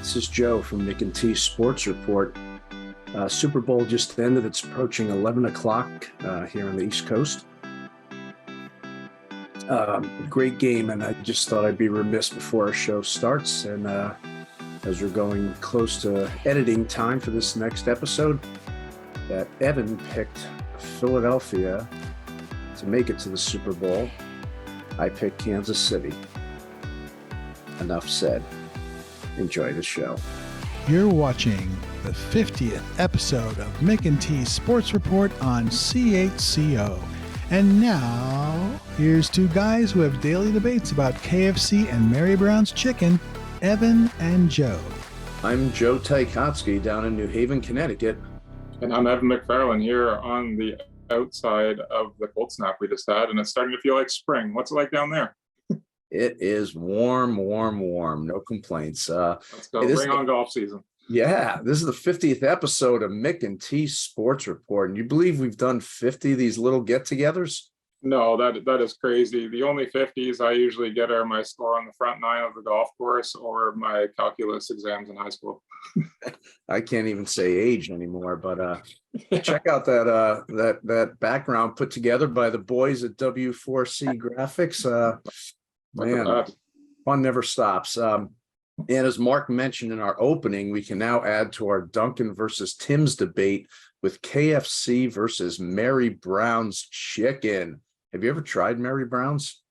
This is Joe from Nick and T Sports Report. Super Bowl just ended. It's approaching 11 o'clock here on the East Coast. Great game, and I just thought I'd be remiss before our show starts. And as we're going close to editing time for this next episode, that Evan picked Philadelphia to make it to the Super Bowl. I picked Kansas City. Enough said. Enjoy the show. You're watching the 50th episode of Mick and T Sports Report on CHCO. And now, here's two guys who have daily debates about KFC and Mary Brown's chicken, Evan and Joe. I'm Joe Ticotsky down in New Haven, Connecticut. And I'm Evan McFarlane here on the outside of the cold snap we just had, and it's starting to feel like spring. What's it like down there? It is warm. No complaints. Let's go. Bring on golf season. Yeah, this is the 50th episode of Mick and T Sports Report. And you believe we've done 50 of these little get-togethers? No, that is crazy. The only 50s I usually get are my score on the front nine of the golf course or my calculus exams in high school. I can't even say age anymore, but check out that background put together by the boys at W4C Graphics. Man, fun never stops. And as Mark mentioned in our opening, we can now add to our Duncan versus Tim's debate with KFC versus Mary Brown's chicken. Have you ever tried Mary Brown's?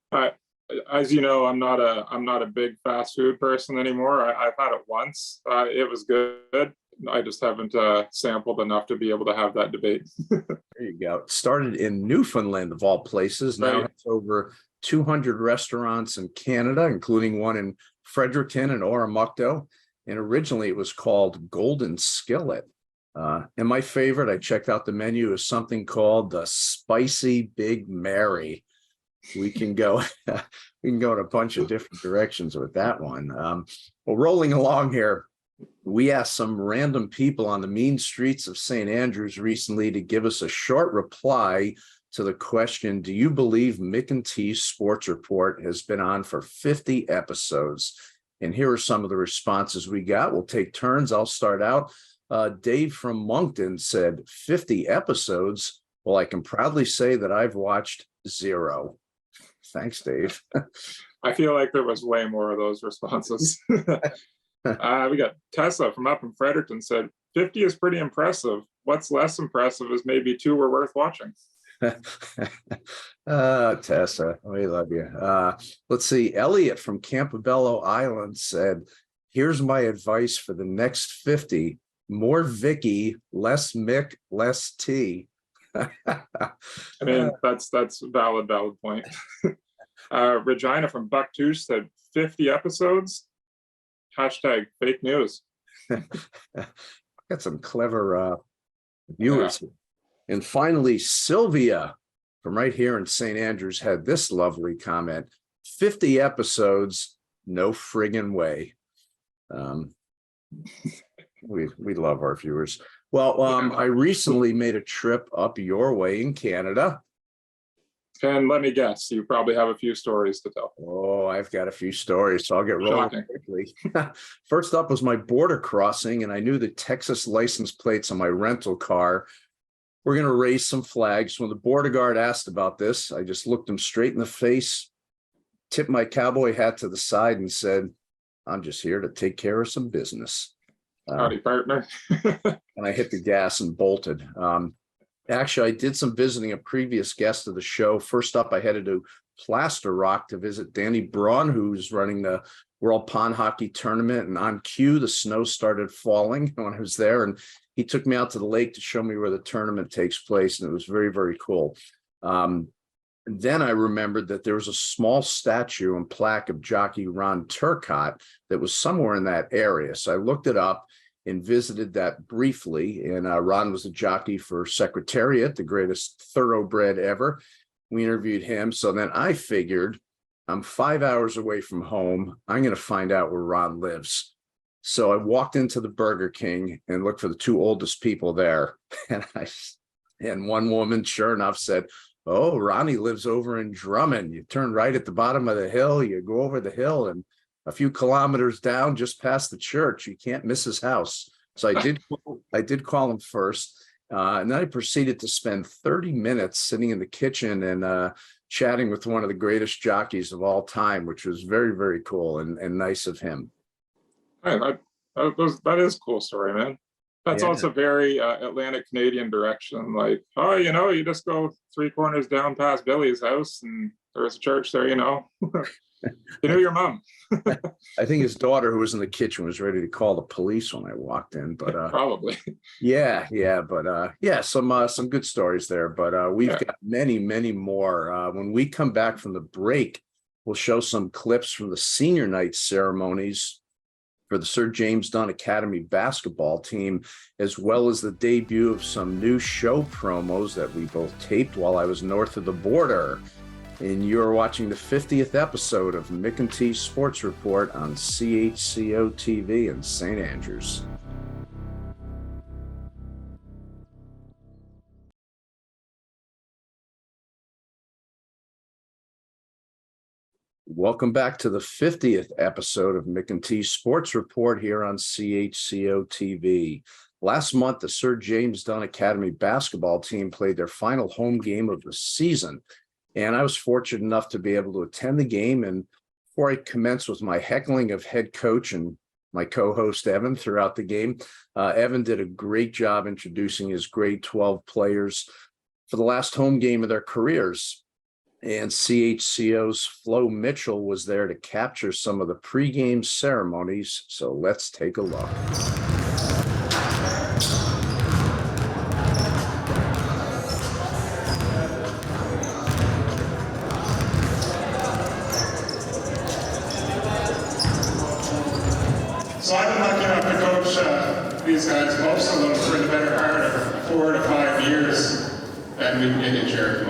As you know, I'm not a big fast food person anymore. I've had it once. It was good. I just haven't sampled enough to be able to have that debate. There you go. It started in Newfoundland, of all places. Now it's over 200 restaurants in Canada, including one in Fredericton and Oromocto. And originally it was called Golden Skillet. And my favorite, I checked out the menu, is something called the Spicy Big Mary. We can go in a bunch of different directions with that one. Well, rolling along here, we asked some random people on the mean streets of St. Andrews recently to give us a short reply to the question, do you believe Mick and T Sports Report has been on for 50 episodes? And here are some of the responses we got. We'll take turns. I'll start out. Dave from Moncton said, 50 episodes? Well, I can proudly say that I've watched 0. Thanks, Dave. I feel like there was way more of those responses. We got Tessa from up in Fredericton said, 50 is pretty impressive. What's less impressive is maybe 2 were worth watching. Tessa, we love you. Let's see. Elliot from Campobello Island said, here's my advice for the next 50. More Vicky, less Mick, less T. I mean, that's a valid point. Regina from Bucktooth said 50 episodes. Hashtag fake news. Got some clever viewers. Yeah. And finally, Sylvia from right here in St. Andrews had this lovely comment: 50 episodes, no friggin' way. We love our viewers. Well, I recently made a trip up your way in Canada. And let me guess, you probably have a few stories to tell. Oh, I've got a few stories, so I'll get rolling quickly. First up was my border crossing, and I knew the Texas license plates on my rental car. We're going to raise some flags. When the border guard asked about this, I just looked him straight in the face, tipped my cowboy hat to the side, and said, I'm just here to take care of some business. Howdy, partner. And I hit the gas and bolted. Actually, I did some visiting a previous guest of the show. First up, I headed to Plaster Rock to visit Danny Braun, who's running the World Pond Hockey Tournament. And on cue, the snow started falling when I was there. And he took me out to the lake to show me where the tournament takes place. And it was very, very cool. Then I remembered that there was a small statue and plaque of jockey Ron Turcotte that was somewhere in that area. So I looked it up and visited that briefly. And Ron was a jockey for Secretariat, the greatest thoroughbred ever. We interviewed him. So then I figured, I'm 5 hours away from home. I'm going to find out where Ron lives. So I walked into the Burger King and looked for the 2 oldest people there. And one woman, sure enough, said, oh, Ronnie lives over in Drummond. You turn right at the bottom of the hill, you go over the hill, and a few kilometers down, just past the church. You can't miss his house. So I did call him first. And then I proceeded to spend 30 minutes sitting in the kitchen and chatting with one of the greatest jockeys of all time, which was very, very cool and nice of him. Hey, that is a cool story, man. That's Yeah. also very Atlantic Canadian direction. Like, oh, you just go 3 corners down past Billy's house and there's a church there, you know. You knew your mom. I think his daughter, who was in the kitchen, was ready to call the police when I walked in, but Probably. yeah, some good stories there, but we've got many, many more. When we come back from the break, we'll show some clips from the senior night ceremonies for the Sir James Dunn Academy basketball team, as well as the debut of some new show promos that we both taped while I was north of the border. And you're watching the 50th episode of Mick and T Sports Report on CHCO-TV in St. Andrews. Welcome back to the 50th episode of Mick and T Sports Report here on CHCO-TV. Last month, the Sir James Dunn Academy basketball team played their final home game of the season. And I was fortunate enough to be able to attend the game. And before I commence with my heckling of head coach and my co-host Evan throughout the game, Evan did a great job introducing his grade 12 players for the last home game of their careers. And CHCO's Flo Mitchell was there to capture some of the pregame ceremonies. So let's take a look. So I've been lucky enough to coach these guys, most of them for the better part of 4 to 5 years, and we can get you Jared.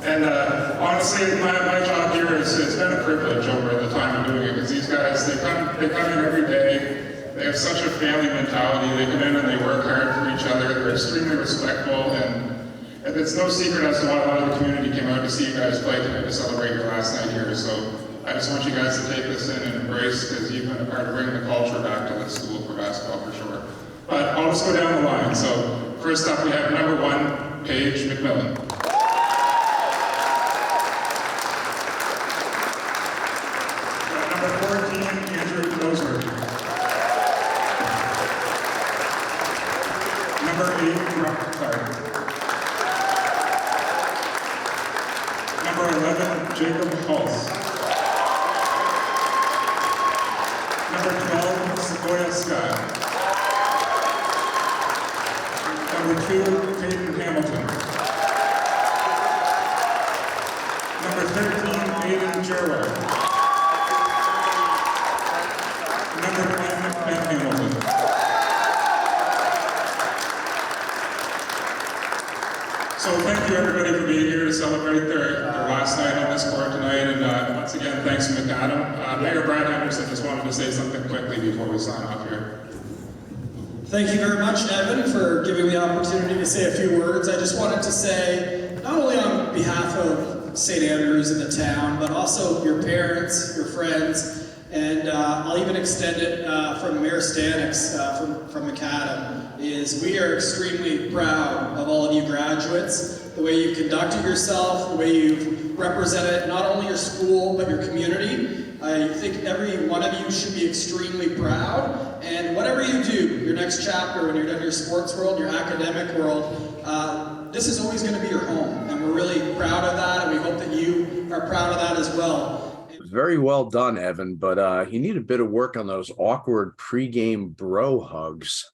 And honestly, my job here it's been a privilege over the time of doing it, because these guys, they come in every day. They have such a family mentality. They come in and they work hard for each other. They're extremely respectful, and it's no secret as to why a lot of the community came out to see you guys play tonight to celebrate your last night here. So I just want you guys to take this in and embrace, because you've been a part of bringing the culture back to this school for basketball for sure. But I'll just go down the line. So first up, we have number 1, Paige McMillan. Number 14, Andrew Roseberg. Number 8, Rob Clark. Number 11, Jacob Hulse. Number 12, Sequoia Scott. Number 2, Peyton Hamilton. Number 13, Aiden Gerwell. Number 10, Ben Hamilton. So thank you everybody for being here to celebrate their last night on this court tonight, and once again, thanks to McAdam. Mayor Brad Henderson just wanted to say something quickly before we sign off here. Thank you very much, Evan, for giving me the opportunity to say a few words. I just wanted to say, not only on behalf of St. Andrews and the town, but also your parents, your friends, and I'll even extend it from Mayor Stanix from McAdam, is we are extremely proud of all of you graduates, the way you've conducted yourself, the way you've represented not only your school, but your community. I think every one of you should be extremely proud, and whatever you do, your next chapter, when you're done your sports world, your academic world, this is always going to be your home, and we're really proud of that, and we hope that you are proud of that as well. Very well done, Evan, but you need a bit of work on those awkward pregame bro hugs.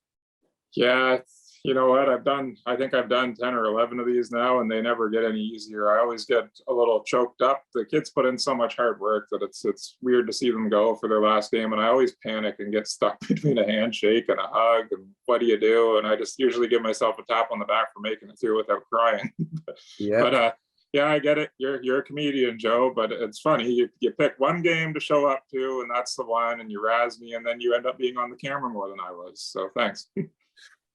Yeah, you know what? I think I've done 10 or 11 of these now, and they never get any easier. I always get a little choked up. The kids put in so much hard work that it's weird to see them go for their last game, and I always panic and get stuck between a handshake and a hug, and what do you do? And I just usually give myself a tap on the back for making it through without crying. Yeah. But yeah, I get it. You're a comedian, Joe, but it's funny. You pick one game to show up to, and that's the one, and you razz me, and then you end up being on the camera more than I was. So thanks.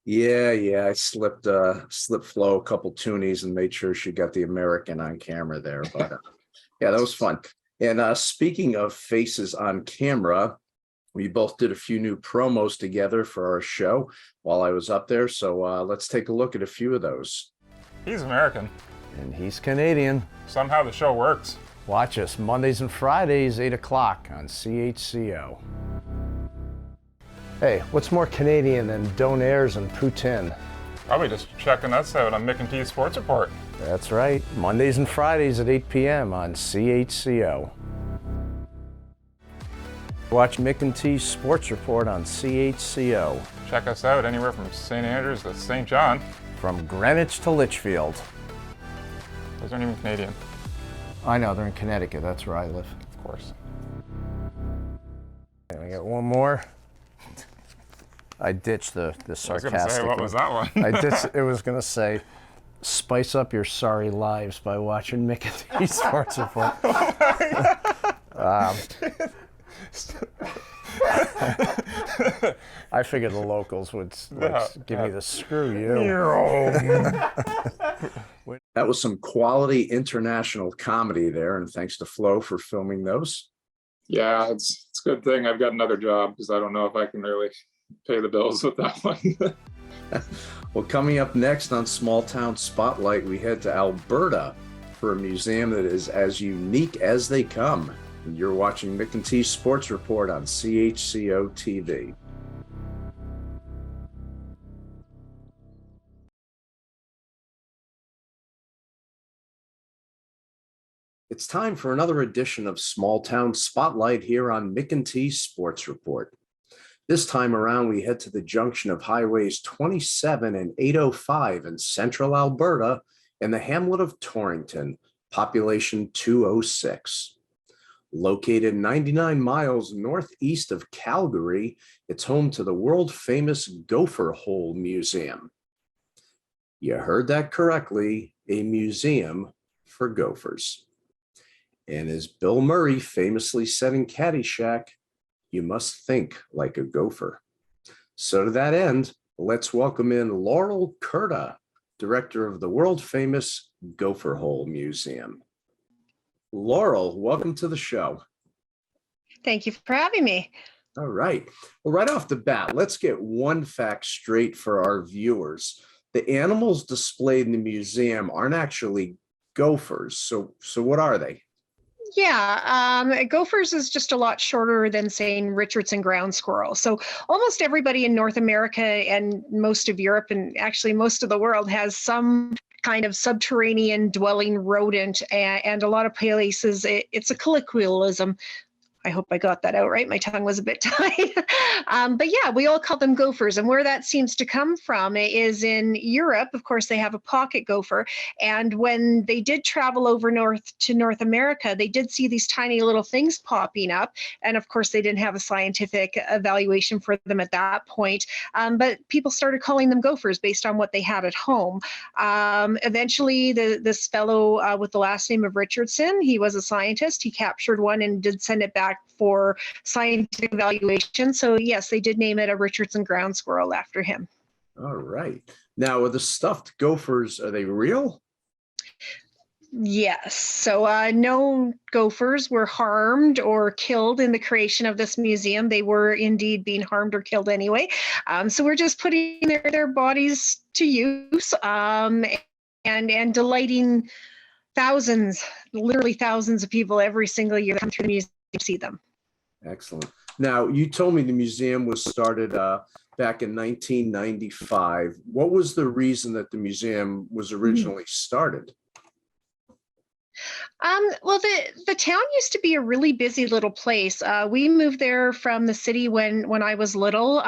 Yeah. I slipped Flo a couple toonies and made sure she got the American on camera there. But yeah, that was fun. And speaking of faces on camera, we both did a few new promos together for our show while I was up there. So let's take a look at a few of those. He's American. And he's Canadian. Somehow the show works. Watch us Mondays and Fridays, 8 o'clock on CHCO. Hey, what's more Canadian than donaires and poutine? Probably just checking us out on Mick and T's Sports Report. That's right, Mondays and Fridays at 8 p.m. on CHCO. Watch Mick and T's Sports Report on CHCO. Check us out anywhere from St. Andrews to St. John. From Greenwich to Litchfield. Those aren't even Canadian, I know, they're in Connecticut, that's where I live. of course. And I got one more. I ditched the I was sarcastic going to say, what one. was that one? It was going to say, spice up your sorry lives by watching Mick and T's Sports Report. I figured the locals would give me the screw you. That was some quality international comedy there, and thanks to Flo for filming those. Yeah, it's a good thing I've got another job because I don't know if I can really pay the bills with that one. Well, coming up next on Small Town Spotlight, we head to Alberta for a museum that is as unique as they come. And you're watching Mick and T's Sports Report on CHCO-TV. It's time for another edition of Small Town Spotlight here on Mick and T's Sports Report. This time around, we head to the junction of highways 27 and 805 in central Alberta in the hamlet of Torrington, population 206. Located 99 miles northeast of Calgary, it's home to the world-famous Gopher Hole Museum. You heard that correctly, a museum for gophers. And as Bill Murray famously said in Caddyshack, you must think like a gopher. So to that end, let's welcome in Laural Kurta, director of the world-famous Gopher Hole Museum. Laural, welcome to the show. Thank you for having me. All right. Well, right off the bat, let's get one fact straight for our viewers. The animals displayed in the museum aren't actually gophers. So what are they? Yeah, gophers is just a lot shorter than saying Richardson ground squirrel. So almost everybody in North America and most of Europe and actually most of the world has some kind of subterranean dwelling rodent, and a lot of places it's a colloquialism. I hope I got that out right. My tongue was a bit tight. But yeah, we all call them gophers. And where that seems to come from is in Europe. Of course, they have a pocket gopher. And when they did travel over north to North America, they did see these tiny little things popping up. And of course, they didn't have a scientific evaluation for them at that point. But people started calling them gophers based on what they had at home. Eventually, this fellow with the last name of Richardson, he was a scientist. He captured one and did send it back for scientific evaluation. So yes, they did name it a Richardson ground squirrel after him. All right. Now, are the stuffed gophers, are they real? Yes. So no gophers were harmed or killed in the creation of this museum. They were indeed being harmed or killed anyway. So we're just putting their bodies to use and delighting thousands, literally thousands of people every single year that come through the museum to see them. Excellent. Now, you told me the museum was started back in 1995. What was the reason that the museum was originally started? Well, the town used to be a really busy little place. We moved there from the city when I was little.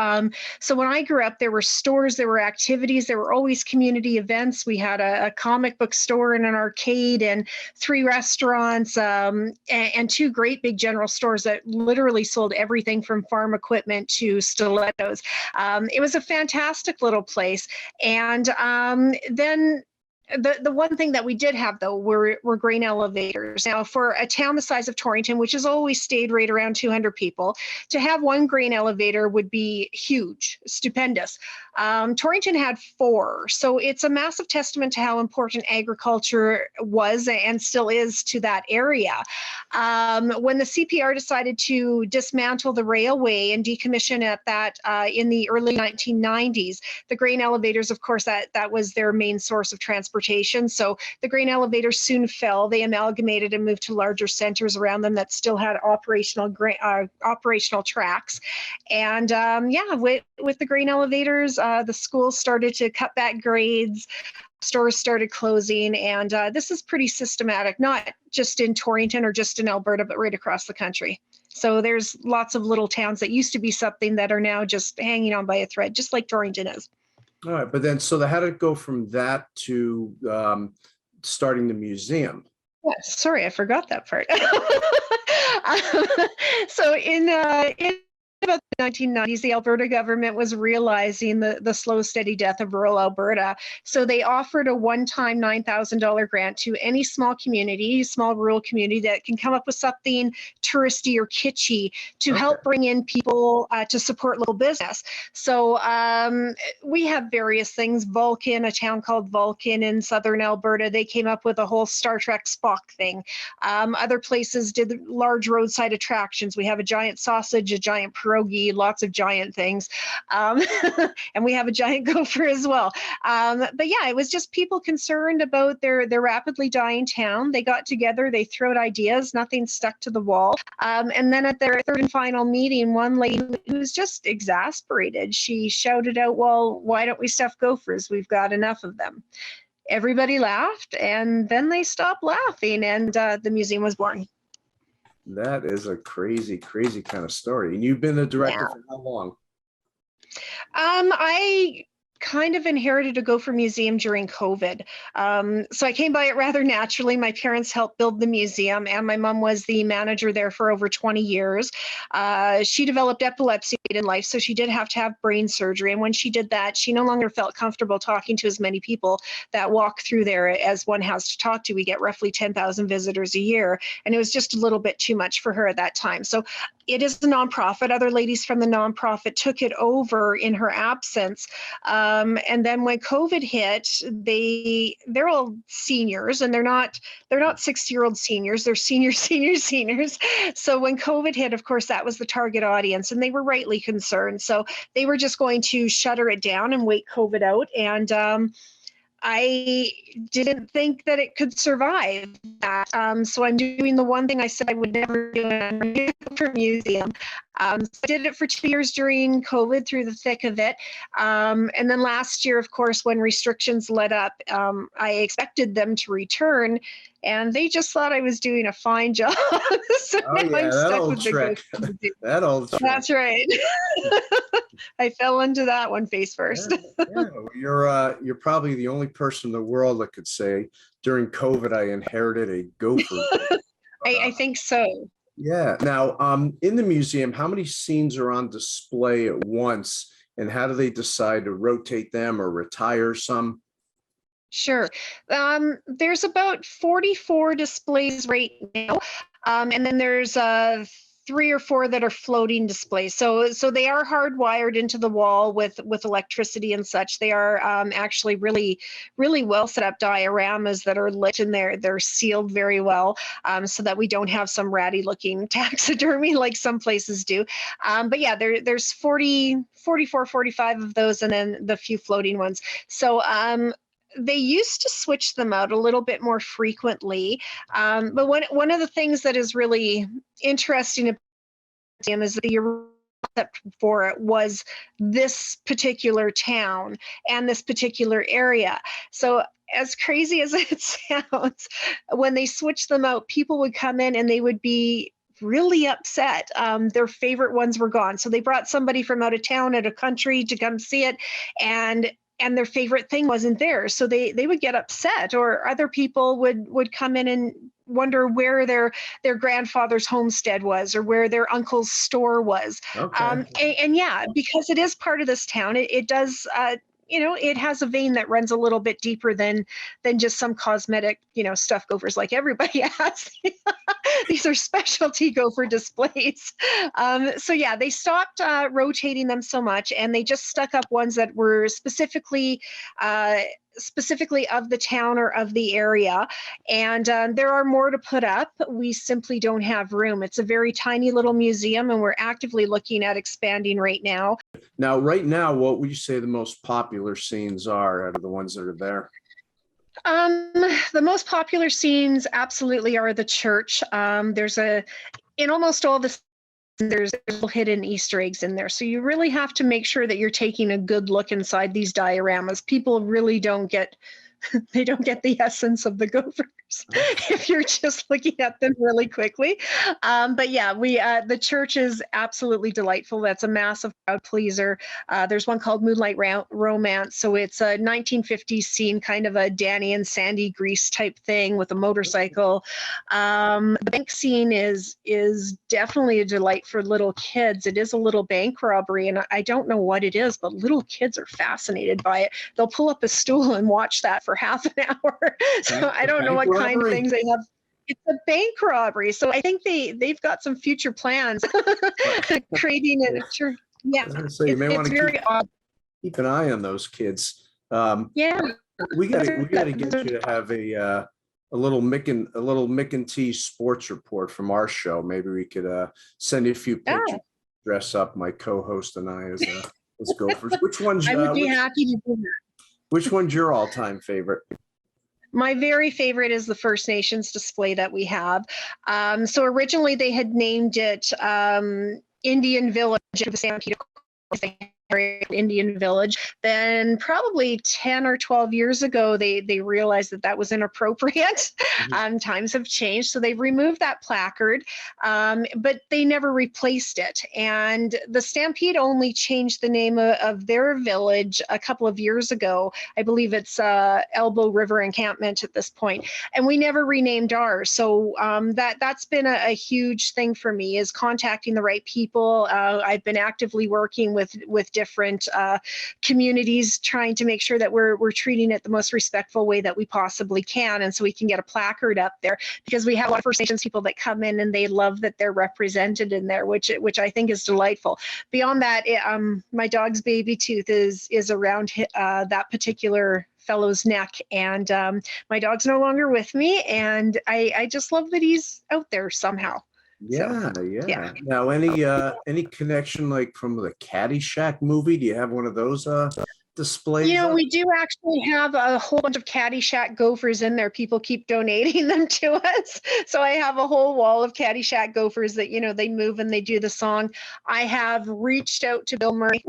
So when I grew up, there were stores, there were activities, there were always community events. We had a comic book store and an arcade and 3 restaurants and 2 great big general stores that literally sold everything from farm equipment to stilettos. It was a fantastic little place. And then the one thing that we did have though were grain elevators. Now for a town the size of Torrington, which has always stayed right around 200 people, to have one grain elevator would be huge, stupendous. Torrington had 4, so it's a massive testament to how important agriculture was and still is to that area. When the CPR decided to dismantle the railway and decommission at that in the early 1990s, the grain elevators, of course, that was their main source of transportation. So the grain elevators soon fell. They amalgamated and moved to larger centers around them that still had operational tracks. And with the grain elevators, the schools started to cut back grades. Stores started closing, and this is pretty systematic, not just in Torrington or just in Alberta, but right across the country. So there's lots of little towns that used to be something that are now just hanging on by a thread, just like Torrington is. All right, but then, so how did it go from that to starting the museum? Yeah, sorry, I forgot that part. So in about the 1990s, the Alberta government was realizing the slow, steady death of rural Alberta. So they offered a one-time $9,000 grant to any small community, small rural community that can come up with something touristy or kitschy to help bring in people to support local business. So we have various things. Vulcan, a town called Vulcan in southern Alberta, they came up with a whole Star Trek Spock thing. Other places did large roadside attractions. We have a giant sausage, a giant pierogi, lots of giant things. And we have a giant gopher as well. But yeah, it was just people concerned about their rapidly dying town. They got together, they threw out ideas, nothing stuck to the wall. And then at their third and final meeting, one lady who was just exasperated, she shouted out, well, why don't we stuff gophers? We've got enough of them. Everybody laughed, and then they stopped laughing, and the museum was born. That is a crazy, crazy kind of story. And you've been the director for how long? I kind of inherited a gopher museum during COVID. So I came by it rather naturally. My parents helped build the museum, and my mom was the manager there for over 20 years. She developed epilepsy in life, so she did have to have brain surgery. And when she did that, she no longer felt comfortable talking to as many people that walk through there as one has to talk to. We get roughly 10,000 visitors a year, and it was just a little bit too much for her at that time. So it is a nonprofit. Other ladies from the nonprofit took it over in her absence. And then when COVID hit, they're all seniors, and they're not 60-year-old seniors. They're seniors. So when COVID hit, of course, that was the target audience, and they were rightly concerned. So they were just going to shutter it down and wait COVID out. And I didn't think that it could survive that. So I'm doing the one thing I said I would never do in a gopher museum. So I did it for 2 years during COVID, through the thick of it. And then last year, of course, when restrictions let up, I expected them to return, and they just thought I was doing a fine job. So Oh yeah, I'm that stuck old with the trick. gopher museum. That old trick. That's right. I fell into that one face first. Yeah, you're probably the only person in the world that could say during COVID I inherited a gopher. I think so. Yeah. Now, in the museum, how many scenes are on display at once, and how do they decide to rotate them or retire some? Sure. There's about 44 displays right now. And then there's 3 or 4 that are floating displays. So they are hardwired into the wall with electricity and such. They are actually really, really well set up dioramas that are lit, and they're sealed very well, so that we don't have some ratty looking taxidermy like some places do. But yeah, there's 44, 45 of those, and then the few floating ones. So they used to switch them out a little bit more frequently. But one of the things that is really interesting about him is the concept for it was this particular town and this particular area. So as crazy as it sounds, when they switched them out, people would come in and they would be really upset. Their favorite ones were gone. So they brought somebody from out of town, out of country, to come see it, and their favorite thing wasn't there. So they would get upset, or other people would come in and wonder where their grandfather's homestead was, or where their uncle's store was. Okay. And yeah, because it is part of this town, it does it has a vein that runs a little bit deeper than just some cosmetic, stuffed gophers like everybody has. These are specialty gopher displays. So yeah, they stopped rotating them so much, and they just stuck up ones that were specifically of the town or of the area. And there are more to put up. We simply don't have room. It's a very tiny little museum, and we're actively looking at expanding right now. Now, right now, what would you say the most popular scenes are out of the ones that are there? The most popular scenes absolutely are the church. In almost all the there's little hidden Easter eggs in there. So you really have to make sure that you're taking a good look inside these dioramas. People really don't get the essence of the gophers if you're just looking at them really quickly. But yeah, the church is absolutely delightful. That's a massive crowd pleaser. There's one called Moonlight Romance. So it's a 1950s scene, kind of a Danny and Sandy Grease type thing with a motorcycle. The bank scene is definitely a delight for little kids. It is a little bank robbery, and I don't know what it is, but little kids are fascinated by it. They'll pull up a stool and watch that for half an hour. So I don't know what kind of things they have. It's a bank robbery. So I think they've got some future plans creating a church. Yeah, So you may want to keep an eye on those kids. Yeah, we got to get you to have a little Mick and T sports report from our show. Maybe we could send you a few pictures, dress up my co-host and I as gophers. Which one's I would be happy to do that. Which one's your all-time favorite? My very favorite is the First Nations display that we have. So originally they had named it Indian Village of the Stampede. Indian Village. Then probably 10 or 12 years ago, they realized that was inappropriate. Times have changed, so they've removed that placard, but they never replaced it. And the Stampede only changed the name of their village a couple of years ago. I believe it's Elbow River Encampment at this point, and we never renamed ours. So that's been a huge thing for me, is contacting the right people. I've been actively working with different communities, trying to make sure that we're treating it the most respectful way that we possibly can, and so we can get a placard up there, because we have a lot of First Nations people that come in and they love that they're represented in there, which I think is delightful. Beyond that, my dog's baby tooth is around that particular fellow's neck, and my dog's no longer with me, and I just love that he's out there somehow. Yeah. Now, any connection like from the Caddyshack movie? Do you have one of those displays? We do actually have a whole bunch of Caddyshack gophers in there. People keep donating them to us. So I have a whole wall of Caddyshack gophers that, they move and they do the song. I have reached out to Bill Murray.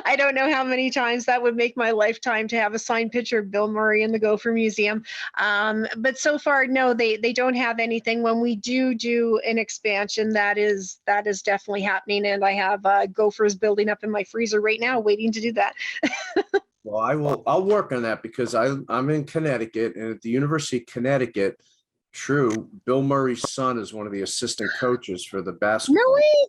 I don't know how many times that would make my lifetime to have a signed picture of Bill Murray in the Gopher Museum. But so far, no, they don't have anything. When we do an expansion, that is definitely happening. And I have gophers building up in my freezer right now, waiting to do that. Well, I'll work on that, because I'm in Connecticut, and at the University of Connecticut, Bill Murray's son is one of the assistant coaches for the basketball. No way.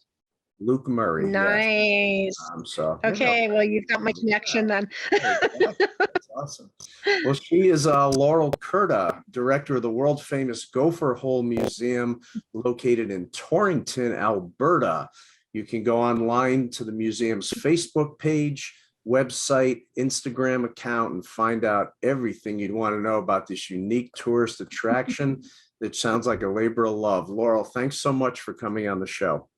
Luke Murray. Nice. Yes. Okay, well, you've got my connection then. That's awesome. Well, she is Laural Kurta, director of the world famous Gopher Hole Museum, located in Torrington, Alberta. You can go online to the museum's Facebook page, website, Instagram account, and find out everything you'd want to know about this unique tourist attraction that sounds like a labor of love. Laural, thanks so much for coming on the show.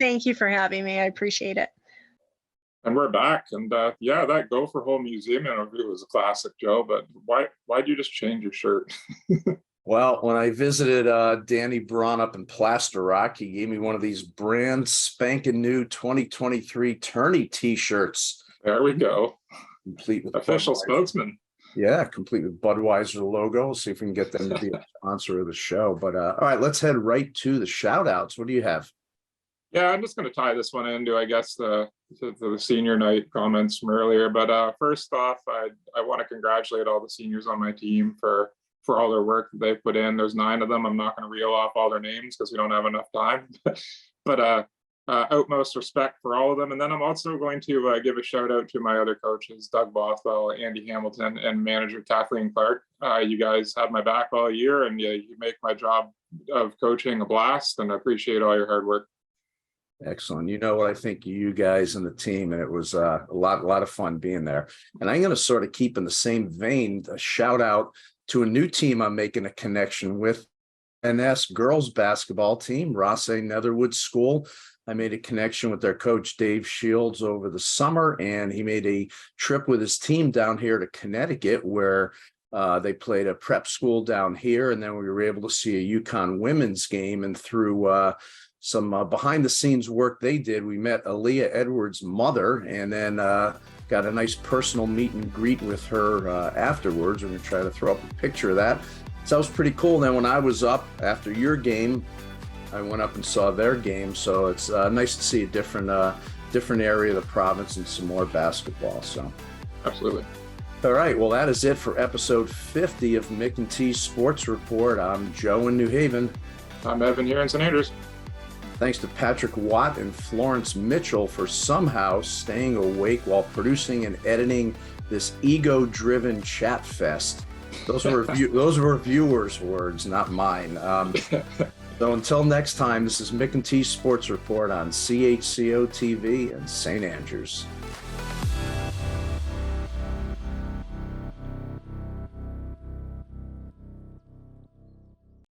Thank you for having me. I appreciate it. And we're back. And that Gopher Hole Museum interview was a classic, Joe. But why'd you just change your shirt? Well, when I visited Danny Braun up in Plaster Rock, he gave me one of these brand spanking new 2023 tourney T-shirts. There we go. Complete with official Budweiser. Spokesman. Yeah, complete with Budweiser logo. We'll see if we can get them to be a sponsor of the show. But all right, let's head right to the shout outs. What do you have? Yeah, I'm just going to tie this one into, I guess, the senior night comments from earlier. But first off, I want to congratulate all the seniors on my team for all their work that they've put in. There's 9 of them. I'm not going to reel off all their names because we don't have enough time. But utmost respect for all of them. And then I'm also going to give a shout out to my other coaches, Doug Bothwell, Andy Hamilton, and manager Kathleen Clark. You guys had my back all year, and you make my job of coaching a blast, and I appreciate all your hard work. Excellent. You know what, I think you guys and the team, and it was a lot of fun being there. And I'm going to sort of keep in the same vein, a shout out to a new team I'm making a connection with, NS girls basketball team, Rossay Netherwood School. I made a connection with their coach, Dave Shields, over the summer, and he made a trip with his team down here to Connecticut, where they played a prep school down here, and then we were able to see a Yukon women's game. And through some behind the scenes work they did, we met Aaliyah Edwards' mother, and then got a nice personal meet and greet with her afterwards. We're going to try to throw up a picture of that. So that was pretty cool. Then when I was up after your game, I went up and saw their game. So it's nice to see a different area of the province and some more basketball. So absolutely. All right. Well, that is it for episode 50 of Mick and T Sports Report. I'm Joe in New Haven. I'm Evan here in St. Andrews. Thanks to Patrick Watt and Florence Mitchell for somehow staying awake while producing and editing this ego-driven chat fest. Those were viewers' words, not mine. So until next time, this is Mick and T Sports Report on CHCO-TV and St. Andrews.